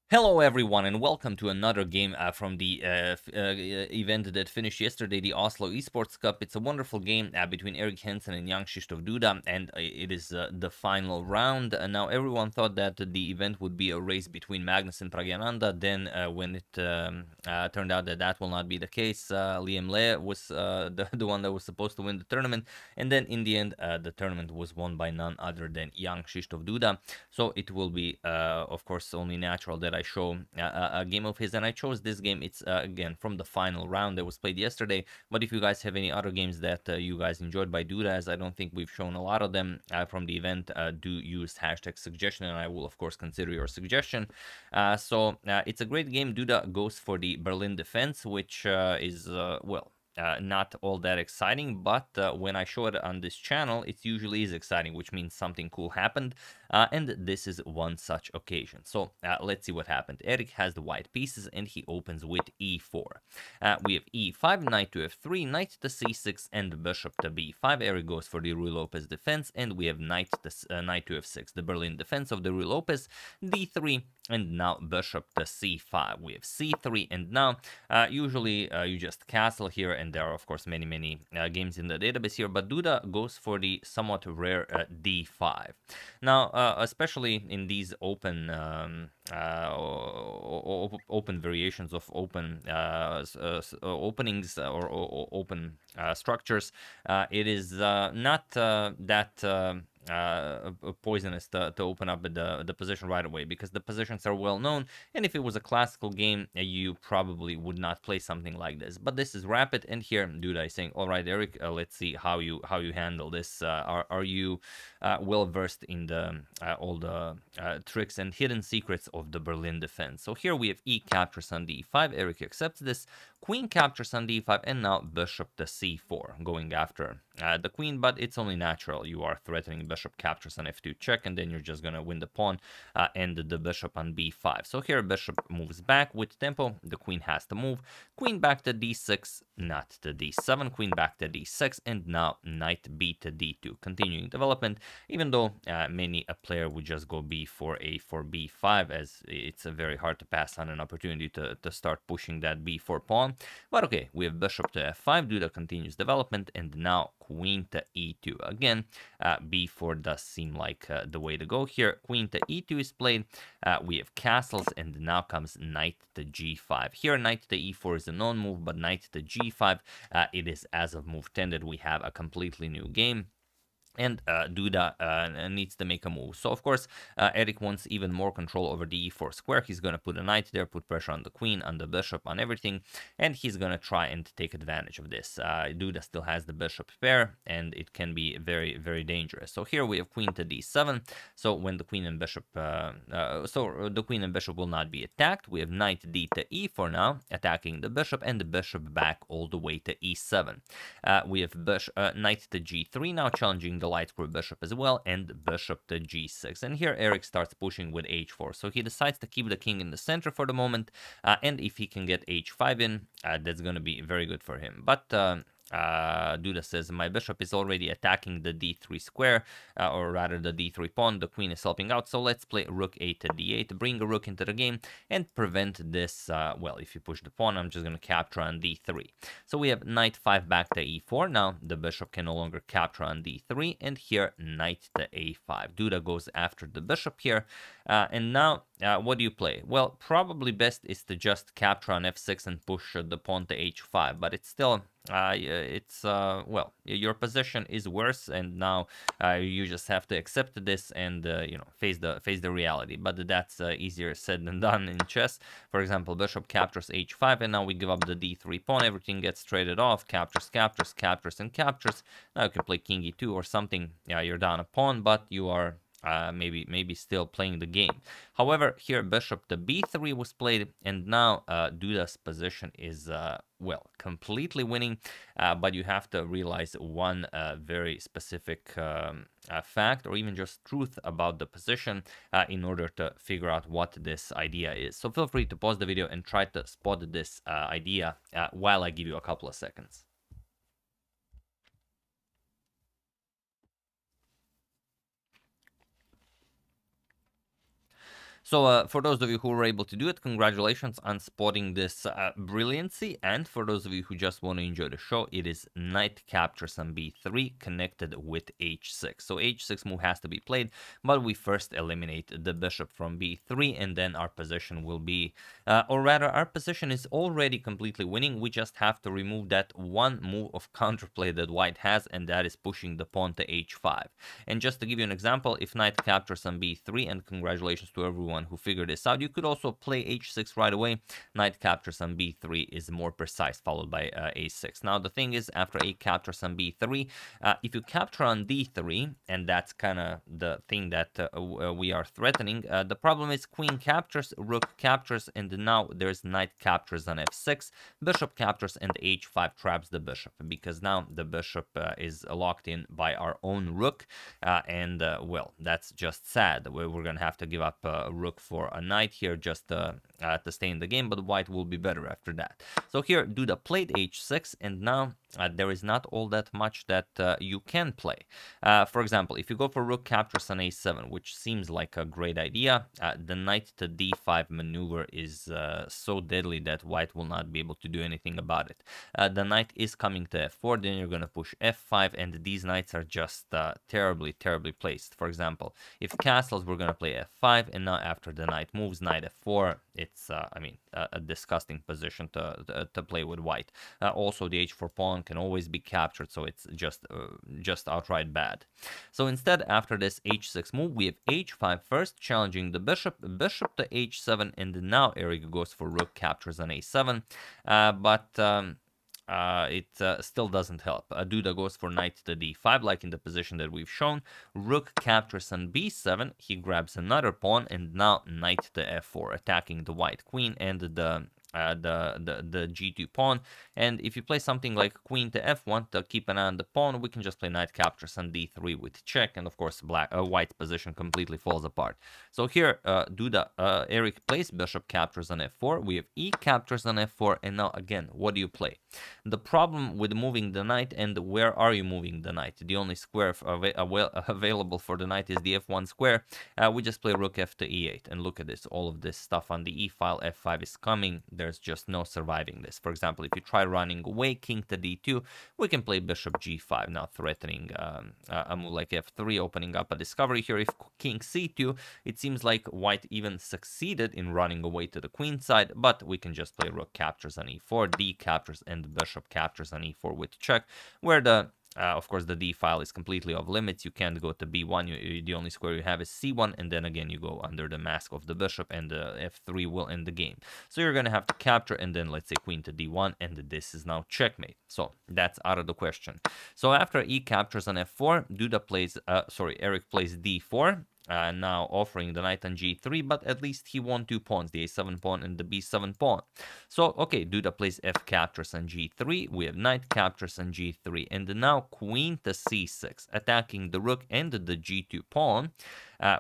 Hello everyone and welcome to another game from the event that finished yesterday, the Oslo Esports Cup. It's a wonderful game between Erik Hansen and Jan-Krzysztof Duda, and it is the final round. Now everyone thought that the event would be a race between Magnus and Pragnananda. Then when it turned out that that will not be the case, Liam Le was the one that was supposed to win the tournament, and then in the end the tournament was won by none other than Jan-Krzysztof Duda. So it will be of course only natural that I show a game of his, and I chose this game. It's again from the final round that was played yesterday, but if you guys have any other games that you guys enjoyed by Duda, as I don't think we've shown a lot of them from the event, do use hashtag suggestion and I will of course consider your suggestion. So it's a great game. Duda goes for the Berlin defense, which is well, not all that exciting, but when I show it on this channel, it usually is exciting, which means something cool happened, and this is one such occasion. So let's see what happened. Erik has the white pieces, and he opens with e4. We have e5, knight to f3, knight to c6, and bishop to b5. Erik goes for the Ruy Lopez defense, and we have knight to f6, the Berlin defense of the Ruy Lopez, d3, and now bishop to c5. We have c3, and now usually you just castle here, and there are of course many games in the database here, but Duda goes for the somewhat rare d5. Now especially in these open open variations of open openings or open structures, it is not that poisonous to open up the position right away, because the positions are well known, and if it was a classical game you probably would not play something like this. But this is rapid, and here Duda is saying, all right Erik, let's see how you handle this. Are you well versed in the all the tricks and hidden secrets of the Berlin defense? So here we have e captures on d5. Erik accepts this, queen captures on d5, and now bishop to c4, going after the queen, but it's only natural. You are threatening bishop captures on f2 check, and then you're just gonna win the pawn and the bishop on b5. So here bishop moves back with tempo, the queen has to move, queen back to d6, not to d7, queen back to d6, and now knight b to d2, continuing development, even though many a player would just go b4, a4, b5, as it's very hard to pass on an opportunity to start pushing that b4 pawn. But okay, we have bishop to f5, Duda continues development, and now queen to e2. Again, b4 does seem like the way to go here. Queen to e2 is played. We have castles, and now comes knight to g5. Here, knight to e4 is a known move, but knight to g5, it is as of move 10 that we have a completely new game. And Duda needs to make a move. So, of course, Erik wants even more control over the e4 square. He's going to put a knight there, put pressure on the queen, on the bishop, on everything, and he's going to try and take advantage of this. Duda still has the bishop pair, and it can be very dangerous. So here we have queen to d7. So when the queen and bishop, the queen and bishop will not be attacked. We have knight d to e4 now, attacking the bishop, and the bishop back all the way to e7. We have knight to g3 now, challenging the light square bishop as well, and bishop to g6. And here Erik starts pushing with h4. So he decides to keep the king in the center for the moment, and if he can get h5 in, that's going to be very good for him. But Duda says, my bishop is already attacking the d3 square, or rather the d3 pawn. The queen is helping out, so let's play rook a to d8, bring a rook into the game and prevent this. Well, if you push the pawn, I'm just going to capture on d3. So we have knight 5 back to e4. Now the bishop can no longer capture on d3, and here knight to a5. Duda goes after the bishop here, and now what do you play? Well, probably best is to just capture on f6 and push the pawn to h5, but it's still well, your position is worse, and now you just have to accept this and you know, face the reality. But that's easier said than done in chess. For example, bishop captures h5, and now we give up the d3 pawn. Everything gets traded off. Captures, captures, captures, and captures. Now you can play king e2 or something. Yeah, you're down a pawn, but you are maybe still playing the game. However, here bishop to b3 was played, and now Duda's position is well, completely winning, but you have to realize one very specific fact, or even just truth about the position, in order to figure out what this idea is. So feel free to pause the video and try to spot this idea while I give you a couple of seconds. So for those of you who were able to do it, congratulations on spotting this brilliancy. And for those of you who just want to enjoy the show, it is knight captures on b3 connected with h6. So h6 move has to be played, but we first eliminate the bishop from b3, and then our position will be, or rather our position is already completely winning. We just have to remove that one move of counterplay that white has, and that is pushing the pawn to h5. And just to give you an example, if knight captures on b3, and congratulations to everyone who figured this out, you could also play h6 right away. Knight captures on b3 is more precise, followed by a6. Now the thing is, after a captures on b3, if you capture on d3, and that's kind of the thing that we are threatening, the problem is queen captures, rook captures, and now there's knight captures on f6, bishop captures, and h5 traps the bishop, because now the bishop is locked in by our own rook, and well, that's just sad. We're gonna have to give up a rook for a knight here just to stay in the game, but white will be better after that. So here Duda played h6, and now there is not all that much that you can play. For example, if you go for rook captures on a7, which seems like a great idea, the knight to d5 maneuver is so deadly that white will not be able to do anything about it. The knight is coming to f4, then you're going to push f5, and these knights are just terribly placed. For example, if castles, we're going to play f5, and now after the knight moves, knight f4, it's, I mean, a disgusting position to play with white. Also, the h4 pawn can always be captured, so it's just outright bad. So instead, after this h6 move, we have h5 first, challenging the bishop to h7, and now Eric goes for rook captures on a7, but it still doesn't help. Duda goes for knight to d5, like in the position that we've shown. Rook captures on b7, he grabs another pawn, and now knight to f4, attacking the white queen and the g2 pawn. And if you play something like queen to f1 to keep an eye on the pawn, we can just play knight captures on d3 with check, and of course white's position completely falls apart. So here Eric plays bishop captures on f4, we have e captures on f4, and now again, what do you play? The problem with moving the knight, and where are you moving the knight? The only square available for the knight is the f1 square. We just play rook f to e8, and look at this, all of this stuff on the e file, f5 is coming. There's just no surviving this. For example, if you try running away, king to d2, we can play bishop g5, now threatening a move like f3, opening up a discovery here. If king c2, it seems like white even succeeded in running away to the queen side, but we can just play rook captures on e4, d captures, and bishop captures on e4 with check, where the of course, the d file is completely off limits. You can't go to b1. The only square you have is c1, and then again you go under the mask of the bishop, and f3 will end the game. So you're going to have to capture, and then let's say queen to d1, and this is now checkmate. So that's out of the question. So after e captures on f4, Eric plays d4. Now offering the knight on g3, but at least he won 2 pawns, the a7 pawn and the b7 pawn. So, okay, Duda plays f captures on g3, we have knight captures on g3, and now queen to c6, attacking the rook and the g2 pawn.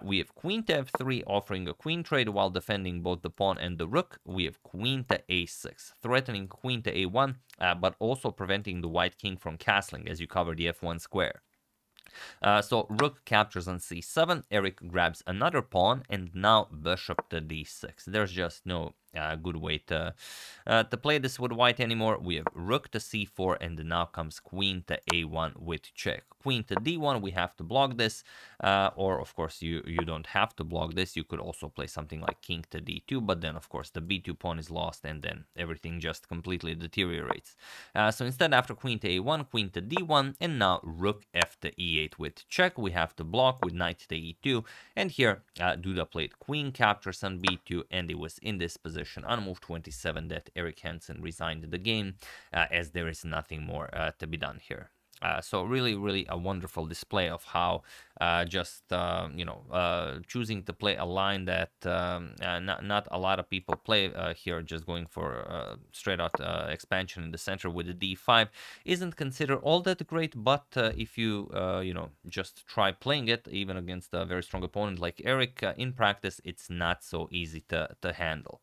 We have queen to f3, offering a queen trade while defending both the pawn and the rook. We have queen to a6, threatening queen to a1, but also preventing the white king from castling as you cover the f1 square. So rook captures on c7, Eric grabs another pawn, and now bishop to d6. There's just no good way to play this with white anymore. We have rook to c4, and now comes queen to a1 with check. Queen to d1, we have to block this, or of course you don't have to block this. You could also play something like king to d2, but then of course the b2 pawn is lost, and then everything just completely deteriorates. So instead, after queen to a1, queen to d1, and now rook f to e8 with check. We have to block with knight to e2, and here Duda played queen captures on b2, and it was in this position on move 27 that Eric Hansen resigned the game, as there is nothing more to be done here. So really a wonderful display of how choosing to play a line that not a lot of people play here, just going for straight out expansion in the center with the d5 isn't considered all that great, but if you just try playing it even against a very strong opponent like Eric, in practice it's not so easy to handle.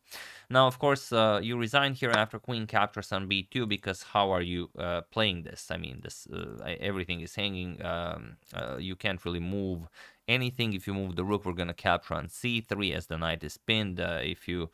Now of course you resign here after queen captures on b2, because how are you playing this? I mean, this everything is hanging. You can't really move anything. If you move the rook, we're going to capture on c3 as the knight is pinned. If you...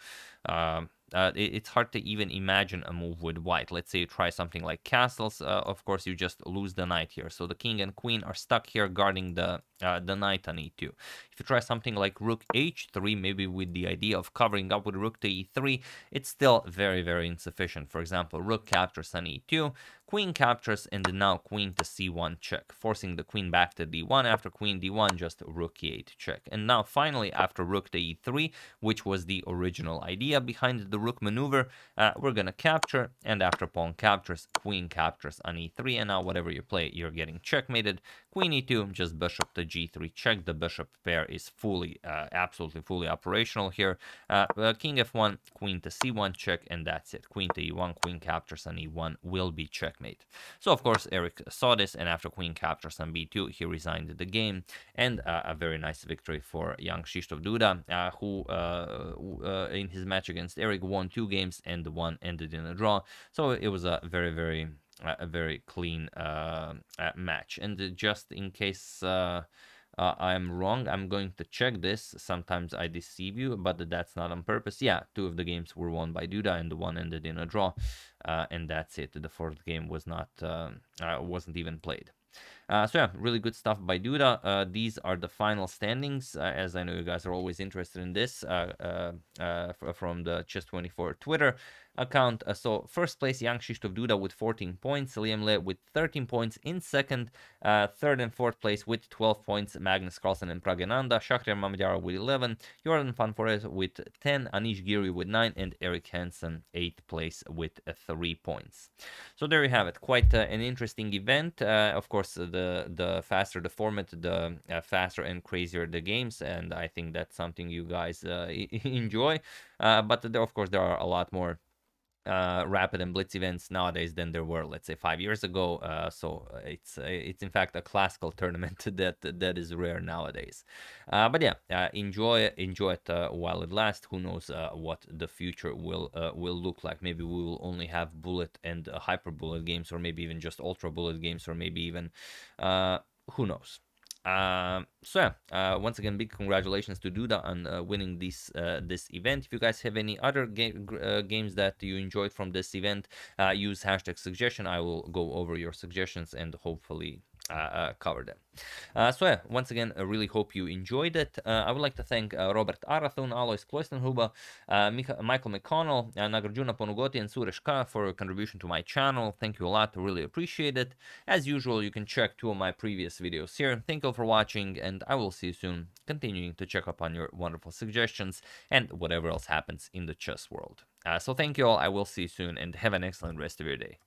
it's hard to even imagine a move with white. Let's say you try something like castles. Of course, you just lose the knight here. So the king and queen are stuck here guarding the knight on e2. If you try something like rook h3, maybe with the idea of covering up with rook to e3, it's still very, very insufficient. For example, rook captures on e2, queen captures, and then now queen to c1 check, forcing the queen back to d1. After queen d1, just rook e8 check. And now finally, after rook to e3, which was the original idea behind the rook maneuver, we're gonna capture, and after pawn captures, queen captures on e3, and now whatever you play, you're getting checkmated. Queen e2, just bishop to g3 check. The bishop pair is fully, absolutely fully operational here. King f1, queen to c1 check, and that's it. Queen to e1, queen captures on e1 will be checkmate. So of course Eric saw this, and after queen captures on b2, he resigned the game, and a very nice victory for Jan-Krzysztof Duda, who in his match against Eric won 2 games, and the one ended in a draw. So it was a very, very clean match. And just in case I'm wrong, I'm going to check this. Sometimes I deceive you, but that's not on purpose. Yeah, 2 of the games were won by Duda, and the one ended in a draw, and that's it. The 4th game was not wasn't even played. So yeah, really good stuff by Duda. These are the final standings, as I know you guys are always interested in this, from the Chess24 Twitter account. So first place, Jan-Krzysztof Duda with 14 points, Liam Le with 13 points in second, third and fourth place with 12 points, Magnus Carlsen and Pragananda, Shakhriyar Mamedyarov with 11, Jordan Van Forest with 10, Anish Giri with 9, and Eric Hansen 8th place with 3 points. So there you have it, quite an interesting event. Of course, the faster the format, the faster and crazier the games, and I think that's something you guys enjoy. But there, of course, there are a lot more rapid and blitz events nowadays than there were, let's say, 5 years ago. So it's in fact a classical tournament that is rare nowadays. But yeah, enjoy it while it lasts. Who knows what the future will look like? Maybe we will only have bullet and hyper bullet games, or maybe even just ultra bullet games, or maybe even who knows. So yeah, once again, big congratulations to Duda on winning this event. If you guys have any other games that you enjoyed from this event, use #suggestion. I will go over your suggestions and hopefully cover them. So yeah, once again, I really hope you enjoyed it. I would like to thank Robert Arathun, Alois Kloistenhuber, Michael McConnell, Nagarjuna Ponugoti, and Suresh K for your contribution to my channel. Thank you a lot, really appreciate it. As usual, you can check 2 of my previous videos here. Thank you for watching, and I will see you soon, continuing to check up on your wonderful suggestions and whatever else happens in the chess world. So thank you all, I will see you soon, and have an excellent rest of your day.